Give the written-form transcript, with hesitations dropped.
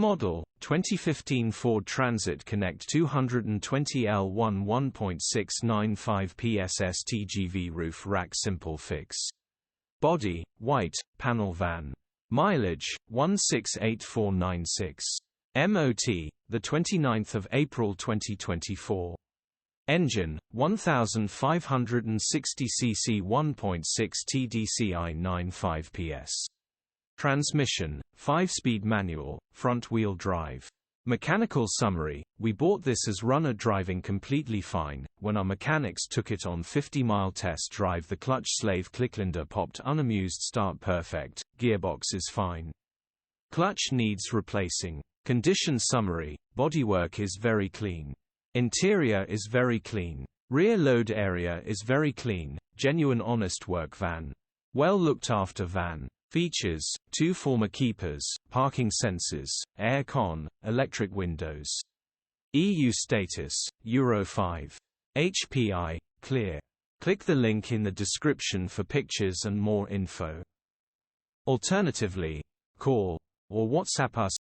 Model, 2015 Ford Transit Connect 220L1 1.6 95PS StgV roof rack simple fix. Body, white, panel van. Mileage, 168496. MOT, 29 April 2024. Engine, 1560 cc 1.6 TDCI 95 PS. Transmission, 5-speed manual, front-wheel drive. Mechanical summary: we bought this as runner driving completely fine. When our mechanics took it on 50-mile test drive, the clutch slave clyclinder popped unamused. Start perfect, gearbox is fine. Clutch needs replacing. Condition summary: bodywork is very clean. Interior is very clean. Rear load area is very clean. Genuine honest work van. Well looked after van. Features: 2 former keepers, parking sensors, air con, electric windows. EU status: Euro 5. HPI, clear. Click the link in the description for pictures and more info. Alternatively, call or WhatsApp us